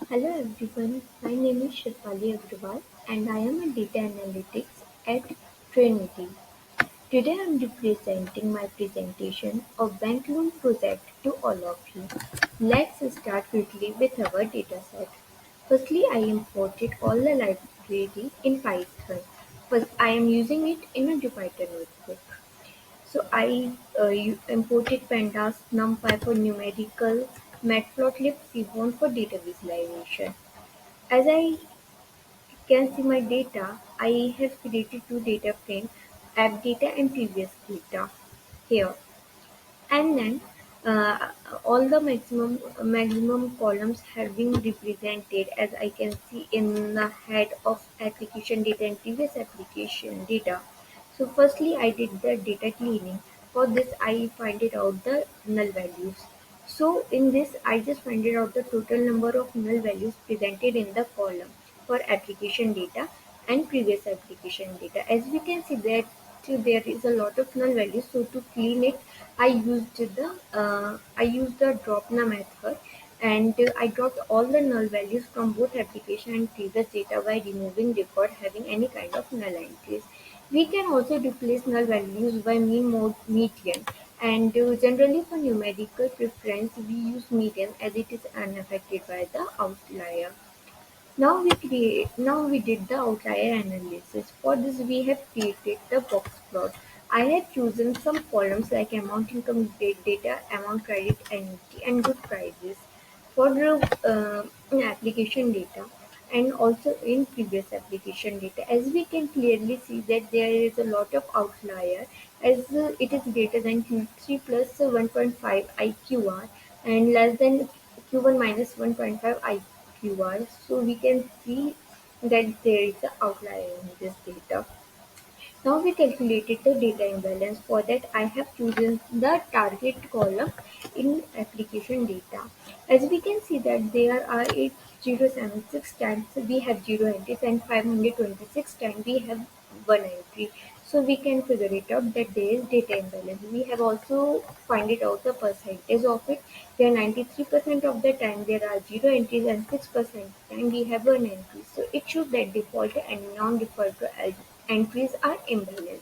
Hello everyone, my name is Shifali Agrawal and I am a data analytics at Trinity. Today I am representing my presentation of bank loan project to all of you. Let's start quickly with our dataset. Firstly, I imported all the library in Python. First, I am using it in a Jupyter notebook. So I imported pandas, NumPy for numerical, matplotlib, seaborn for data visualization. As I can see my data, I have created two data frames, app data and previous data here. And then all the maximum columns have been represented as I can see in the head of application data and previous application data. So firstly I did the data cleaning. For this I find it out the null values. So in this I just find it out the total number of null values presented in the column for application data and previous application data. As we can see that there is a lot of null values. So to clean it, I used the dropna method, and I dropped all the null values from both application and previous data by removing record having any kind of null entries. We can also replace null values by mean mode median, and generally for numerical preference we use median as it is unaffected by the outlier. Now we did the outlier analysis. For this we have created the box plot. I have chosen some columns like amount income data, amount credit annuity and good prices for application data and also in previous application data. As we can clearly see that there is a lot of outlier as it is greater than Q3 plus 1.5 IQR and less than Q1 minus 1.5 IQR. So we can see that there is an outlier in this data. Now we calculated the data imbalance. For that I have chosen the target column in application data. As we can see that there are 8076 times we have 0 entries and 526 times we have 1 entry. So we can figure it out that there is data imbalance. We have also find it out the percentage of it. There are 93% of the time there are 0 entries and 6% time we have 1 entry. So it shows that default and non-default entries are imbalanced.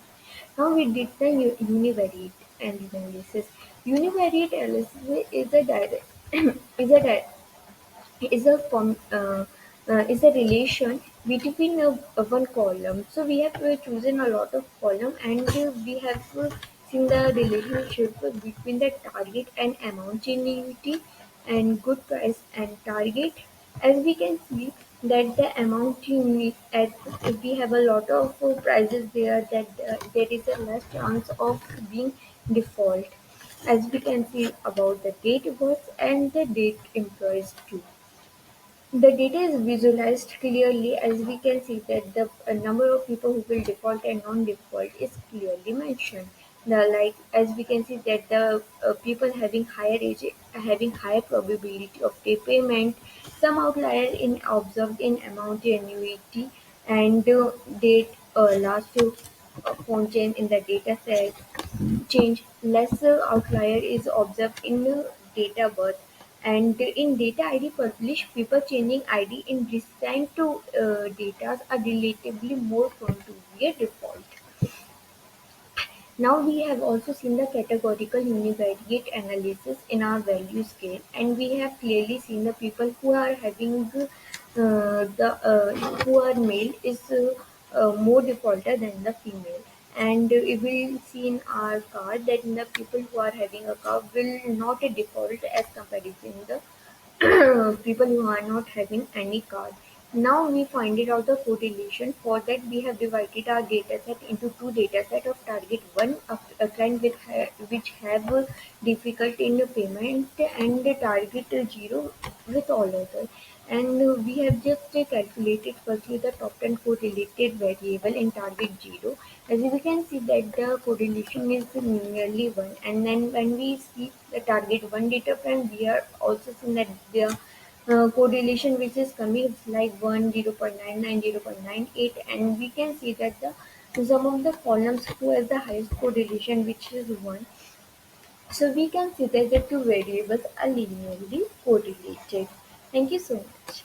Now we did the univariate analysis. Univariate analysis is a direct is a di- is a is a relation between one column. So we have chosen a lot of column and we have seen the relationship between the target and amount genuinity and good price and target. As we can see that the amount unit as we have a lot of prices there that there is a less chance of being default as we can see about the date births and the date employees too. The data is visualized clearly as we can see that the number of people who will default and non-default is clearly mentioned. Like as we can see that the people having higher age having higher probability of repayment, some outlier in observed in amount annuity and date last phone change in the data set change. Lesser outlier is observed in date of birth, and in data ID published, people changing ID in recent to data are relatively more prone to be a default. Now we have also seen the categorical univariate analysis in our value scale, and we have clearly seen the people who are having the who are male is more defaulter than the female. And we will see in our card that the people who are having a car will not default as comparison the people who are not having any card. Now we find it out the correlation. For that we have divided our dataset into two dataset of target one of a client which have difficulty in the payment and the target zero with all other. And we have just calculated firstly the top 10 correlated variable in target zero. As we can see that the correlation is nearly 1, and then when we see the target 1 data frame we are also seeing that the correlation which is coming is like 1, 0.99, 0.98, and we can see that the some of the columns who has the highest correlation which is 1. So we can see that the two variables are linearly correlated. Thank you so much.